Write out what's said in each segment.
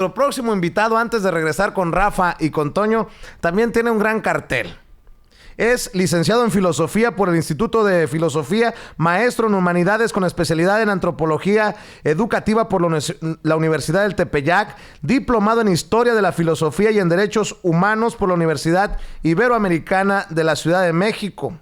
Nuestro próximo invitado, antes de regresar con Rafa y con Toño, también tiene un gran cartel. Es licenciado en Filosofía por el Instituto de Filosofía, maestro en Humanidades con especialidad en Antropología Educativa por la Universidad del Tepeyac, diplomado en Historia de la Filosofía y en Derechos Humanos por la Universidad Iberoamericana de la Ciudad de México.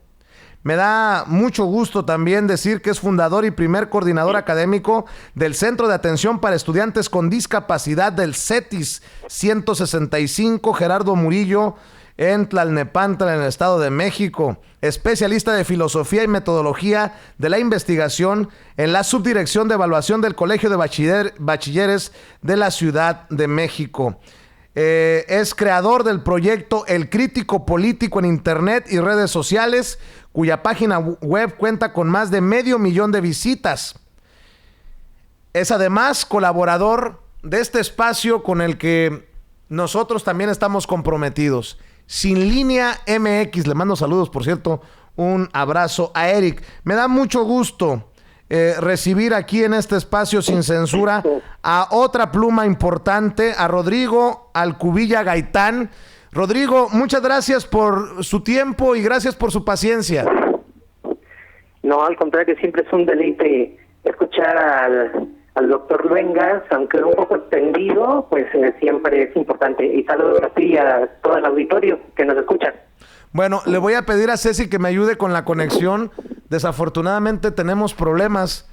Me da mucho gusto también decir que es fundador y primer coordinador académico del Centro de Atención para Estudiantes con Discapacidad del CETIS 165, Gerardo Murillo, en Tlalnepantla, en el Estado de México. Especialista de Filosofía y Metodología de la Investigación en la Subdirección de Evaluación del Colegio de Bachilleres de la Ciudad de México. Es creador del proyecto El Crítico Político en Internet y redes sociales, cuya página web cuenta con más de 500,000 de visitas. Es además colaborador de este espacio con el que nosotros también estamos comprometidos. Sin Línea MX, le mando saludos, por cierto, un abrazo a Eric. Me da mucho gusto recibir aquí en este espacio sin censura a otra pluma importante, a Rodrigo Alcubilla Gaitán. Rodrigo, muchas gracias por su tiempo y gracias por su paciencia. No, al contrario, siempre es un deleite escuchar al doctor Luengas, aunque un poco extendido, pues siempre es importante. Y saludos a ti y a todo el auditorio que nos escucha. Bueno, le voy a pedir a Ceci que me ayude con la conexión. Desafortunadamente tenemos problemas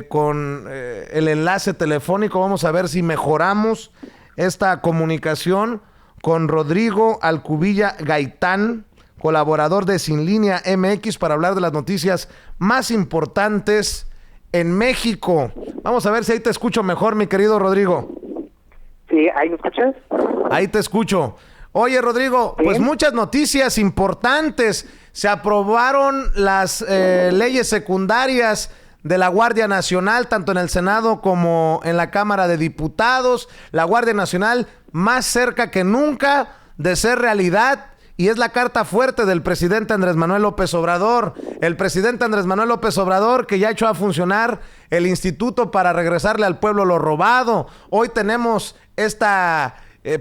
con el enlace telefónico. Vamos a ver si mejoramos esta comunicación con Rodrigo Alcubilla Gaitán, colaborador de Sin Línea MX, para hablar de las noticias más importantes en México. Vamos a ver si ahí te escucho mejor, mi querido Rodrigo. Sí, ¿ahí me escuchas? Ahí te escucho. Oye, Rodrigo, ¿sí? Pues muchas noticias importantes. Se aprobaron las leyes secundarias de la Guardia Nacional, tanto en el Senado como en la Cámara de Diputados. La Guardia Nacional más cerca que nunca de ser realidad. Y es la carta fuerte del presidente Andrés Manuel López Obrador. El presidente Andrés Manuel López Obrador, que ya echó a funcionar el instituto para regresarle al pueblo lo robado. Hoy tenemos esta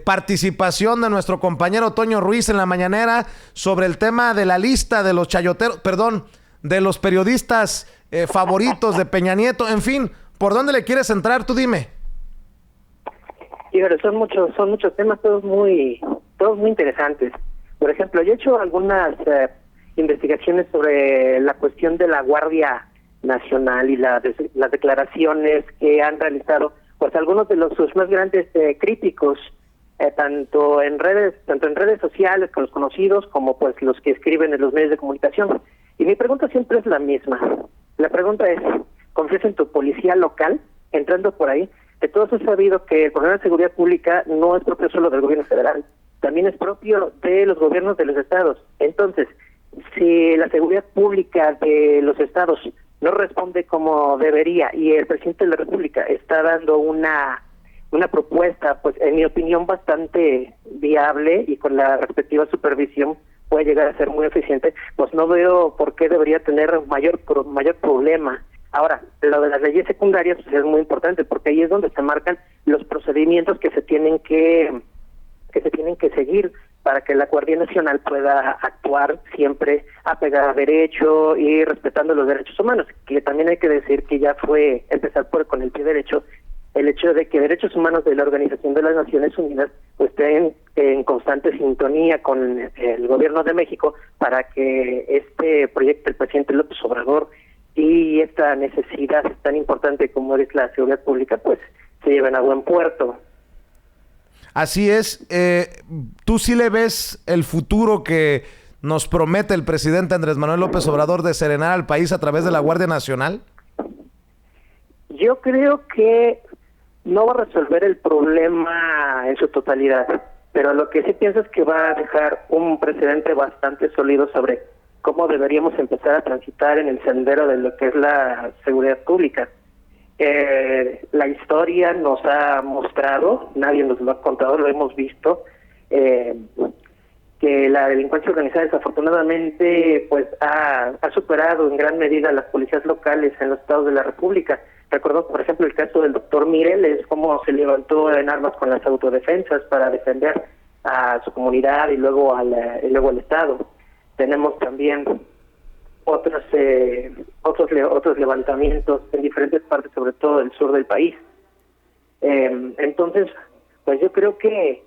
participación de nuestro compañero Toño Ruiz en la mañanera sobre el tema de la lista de los chayoteros, de los periodistas favoritos de Peña Nieto. En fin, ¿por dónde le quieres entrar? Tú dime. Sí, pero son muchos temas, todos muy interesantes. Por ejemplo, yo he hecho algunas investigaciones sobre la cuestión de la Guardia Nacional y las declaraciones que han realizado pues algunos de sus más grandes críticos, tanto en redes sociales con los conocidos como pues los que escriben en los medios de comunicación. Y mi pregunta siempre es la misma. La pregunta es, ¿confías en tu policía local? Entrando por ahí, de todos es sabido que el problema de seguridad pública no es propio solo del gobierno federal, también es propio de los gobiernos de los estados. Entonces, si la seguridad pública de los estados no responde como debería y el presidente de la República está dando una propuesta, pues en mi opinión bastante viable y con la respectiva supervisión puede llegar a ser muy eficiente, pues no veo por qué debería tener mayor problema. Ahora, lo de las leyes secundarias pues es muy importante porque ahí es donde se marcan los procedimientos que se tienen que seguir para que la Guardia Nacional pueda actuar siempre apegada a derecho y respetando los derechos humanos, que también hay que decir que ya fue empezar con el pie derecho el hecho de que derechos humanos de la Organización de las Naciones Unidas pues estén en constante sintonía con el gobierno de México para que este proyecto del presidente López Obrador y esta necesidad tan importante como es la seguridad pública pues se lleven a buen puerto. Así es. ¿Tú sí le ves el futuro que nos promete el presidente Andrés Manuel López Obrador de serenar al país a través de la Guardia Nacional? Yo creo que no va a resolver el problema en su totalidad, pero lo que sí pienso es que va a dejar un precedente bastante sólido sobre cómo deberíamos empezar a transitar en el sendero de lo que es la seguridad pública. La historia nos ha mostrado, nadie nos lo ha contado, lo hemos visto, que la delincuencia organizada desafortunadamente pues ha superado en gran medida a las policías locales en los estados de la República. Recuerdo, por ejemplo, el caso del doctor Mireles, cómo se levantó en armas con las autodefensas para defender a su comunidad y luego al Estado. Tenemos también otros levantamientos en diferentes partes, sobre todo del sur del país. Entonces, pues yo creo que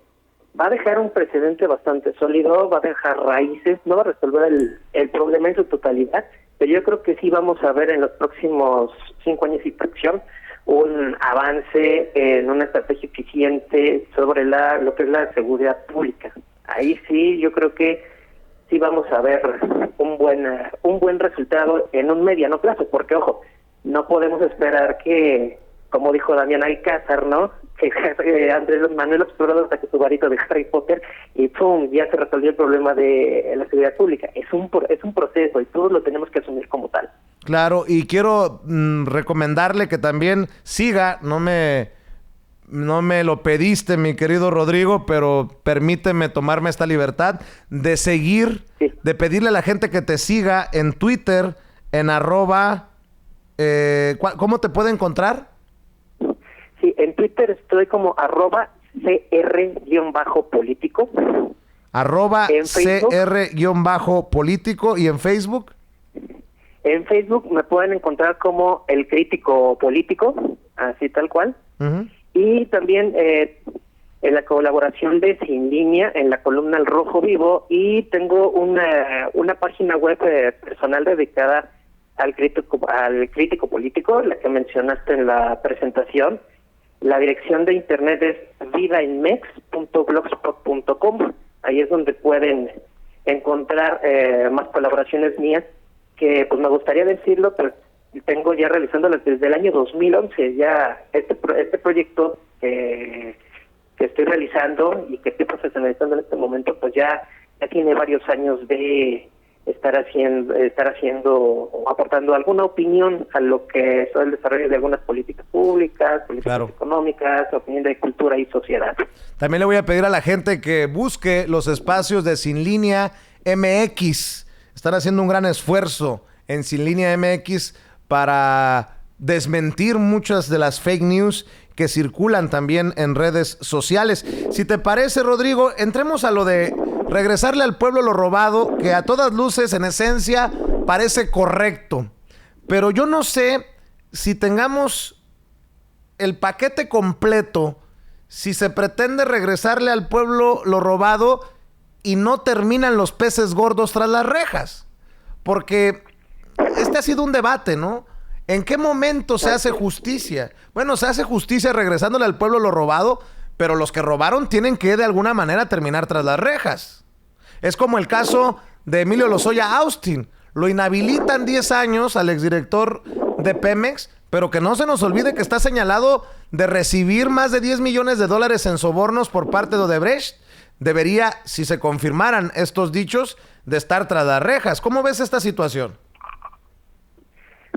va a dejar un precedente bastante sólido, va a dejar raíces, no va a resolver el problema en su totalidad, pero yo creo que sí vamos a ver en los próximos 5 años y fracción un avance en una estrategia eficiente sobre lo que es la seguridad pública. Ahí sí, yo creo que sí vamos a ver un buen resultado en un mediano plazo, porque ojo, no podemos esperar que, como dijo Damián Alcázar, ¿no?, que Andrés Manuel López Obrador saque su varito de Harry Potter y ¡pum!, ya se resolvió el problema de la seguridad pública. Es un proceso y todos lo tenemos que asumir como tal. Claro, y quiero recomendarle que también siga, no me lo pediste, mi querido Rodrigo, pero permíteme tomarme esta libertad de seguir, sí, de pedirle a la gente que te siga en Twitter, en @, ¿cómo te puede encontrar? Sí, en Twitter estoy como @cr_político. @cr_político. ¿Y en Facebook? En Facebook me pueden encontrar como El Crítico Político, así tal cual. Uh-huh. Y también en la colaboración de Sin Línea, en la columna El Rojo Vivo, y tengo una página web personal dedicada al crítico político, la que mencionaste en la presentación. La dirección de internet es vidainmex.blogspot.com. Ahí es donde pueden encontrar más colaboraciones mías, que pues me gustaría decirlo, pero tengo ya realizándolas desde el año 2011. Ya este proyecto que estoy realizando y que estoy profesionalizando en este momento, pues ya tiene varios años de estar haciendo o aportando alguna opinión a lo que es el desarrollo de algunas políticas públicas, políticas económicas, opinión de cultura y sociedad. También le voy a pedir a la gente que busque los espacios de Sin Línea MX. Están haciendo un gran esfuerzo en Sin Línea MX para desmentir muchas de las fake news que circulan también en redes sociales. Si te parece, Rodrigo, entremos a lo de regresarle al pueblo lo robado, que a todas luces, en esencia, parece correcto. Pero yo no sé si tengamos el paquete completo, si se pretende regresarle al pueblo lo robado y no terminan los peces gordos tras las rejas. Porque este ha sido un debate, ¿no? ¿En qué momento se hace justicia? Bueno, se hace justicia regresándole al pueblo lo robado, pero los que robaron tienen que de alguna manera terminar tras las rejas. Es como el caso de Emilio Lozoya Austin. Lo inhabilitan 10 años al exdirector de Pemex, pero que no se nos olvide que está señalado de recibir más de $10 millones en sobornos por parte de Odebrecht. Debería, si se confirmaran estos dichos, de estar tras las rejas. ¿Cómo ves esta situación?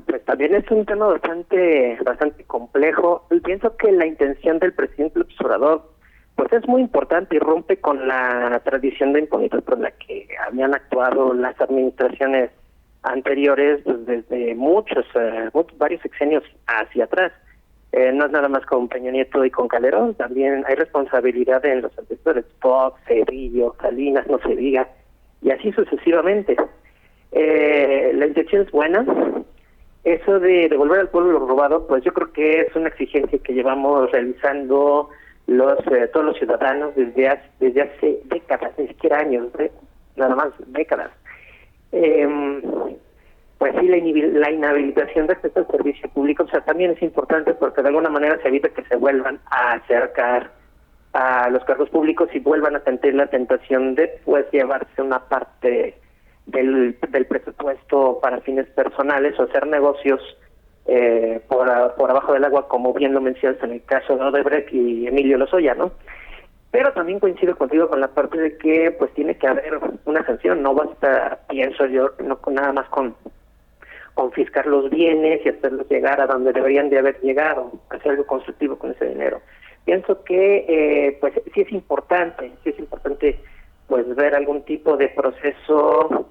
Pues también es un tema bastante complejo. Y pienso que la intención del presidente López Obrador pues es muy importante y rompe con la tradición de impunidad por la que habían actuado las administraciones anteriores, pues, desde varios sexenios hacia atrás. No es nada más con Peña Nieto y con Calderón, también hay responsabilidad en los antecesores, Fox, Cedillo, Salinas, no se diga, y así sucesivamente. La intención es buena. Eso de devolver al pueblo lo robado, pues yo creo que es una exigencia que llevamos realizando todos los ciudadanos desde hace décadas, ni siquiera años, nada más décadas. Pues sí, la inhabilitación de este servicio público, o sea, también es importante porque de alguna manera se evita que se vuelvan a acercar a los cargos públicos y vuelvan a sentir la tentación de pues llevarse una parte del presupuesto para fines personales o hacer negocios por abajo del agua, como bien lo mencionas en el caso de Odebrecht y Emilio Lozoya, ¿no? Pero también coincido contigo con la parte de que pues tiene que haber una sanción, no basta, pienso yo, no nada más con confiscar los bienes y hacerlos llegar a donde deberían de haber llegado, hacer algo constructivo con ese dinero. Pienso que pues sí es importante pues ver algún tipo de proceso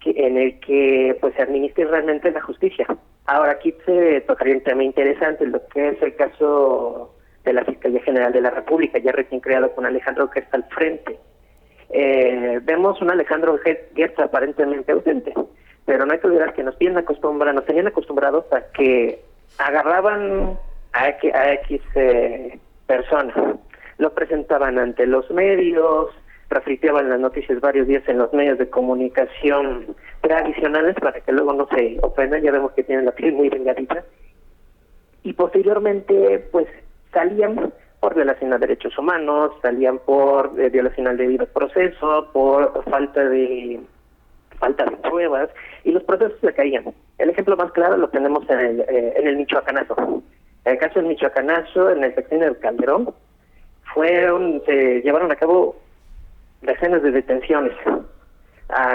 en el que pues se administre realmente la justicia. Ahora, aquí se tocaría un tema interesante, lo que es el caso de la Fiscalía General de la República, ya recién creado con Alejandro Gertz al frente. Vemos un Alejandro Gertz aparentemente ausente, pero no hay que olvidar que nos tenían acostumbrados a que agarraban a X personas, lo presentaban ante los medios, refriteaban las noticias varios días en los medios de comunicación tradicionales para que luego no se ofendan. Ya vemos que tienen la piel muy vengadita, y posteriormente pues salían por violación a derechos humanos, salían por violación al debido proceso, por falta de pruebas, y los procesos se caían. El ejemplo más claro lo tenemos en el Michoacanazo. En el caso del Michoacanazo, en el sexenio del Calderón, se llevaron a cabo decenas de detenciones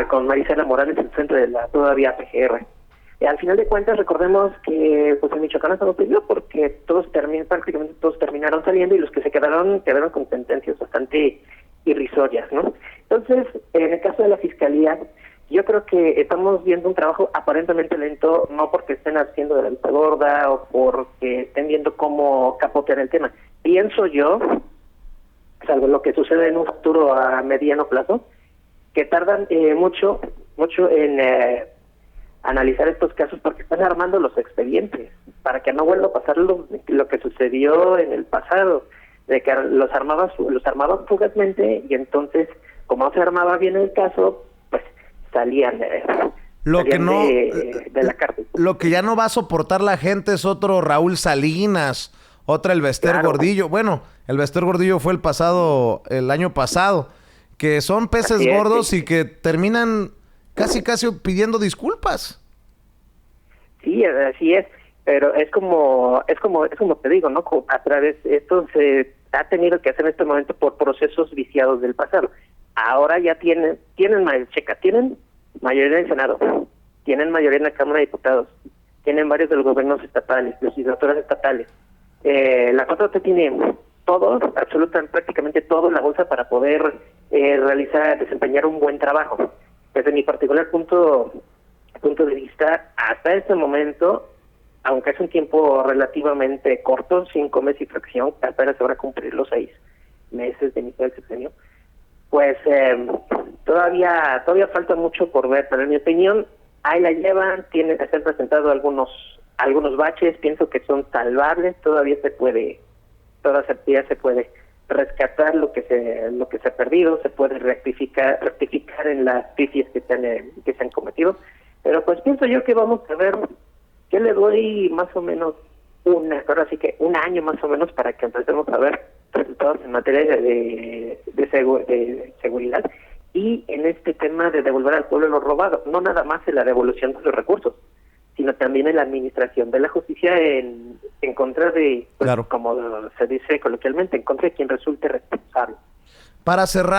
con Marisela Morales en el centro de la todavía PGR. Al final de cuentas, recordemos que pues el Michoacanazo no sirvió porque prácticamente todos terminaron saliendo, y los que se quedaron con sentencias bastante irrisorias, ¿no? Entonces, en el caso de la Fiscalía, yo creo que estamos viendo un trabajo aparentemente lento, no porque estén haciendo de la vista gorda o porque estén viendo cómo capotear el tema. Pienso yo, salvo lo que sucede en un futuro a mediano plazo, que tardan mucho en analizar estos casos porque están armando los expedientes para que no vuelva a pasar lo que sucedió en el pasado, de que los armaban fugazmente, y entonces, como no se armaba bien el caso, pues salían de la cárcel. Lo que ya no va a soportar la gente es otro Raúl Salinas, otra el Bester Gordillo. Bueno, el Bester Gordillo fue el año pasado, que son peces gordos, sí, y que terminan casi pidiendo disculpas. Sí, así es, pero es como te digo, ¿no? A través esto se ha tenido que hacer en este momento por procesos viciados del pasado. Ahora ya tienen mayoría en el Senado, tienen mayoría en la Cámara de Diputados, tienen varios de los gobiernos estatales, legislaturas estatales. La 4T tiene prácticamente todo en la bolsa para poder desempeñar un buen trabajo. Desde mi particular punto de vista, hasta este momento, aunque es un tiempo relativamente corto, 5 meses y fracción, apenas se van a cumplir los 6 meses de inicio del sexenio, pues todavía falta mucho por ver, pero en mi opinión, ahí la llevan, se han presentado algunos baches, pienso que son salvables, todavía se puede rescatar lo que se ha perdido, se puede rectificar en las crisis que se han cometido, pero pues pienso yo que vamos a ver, yo le doy más o menos un año más o menos para que empecemos a ver resultados en materia de seguridad, y en este tema de devolver al pueblo lo robado, no nada más en la devolución de los recursos, sino también en la administración de la justicia en contra de, pues, como se dice coloquialmente, en contra de quien resulte responsable. Para cerrar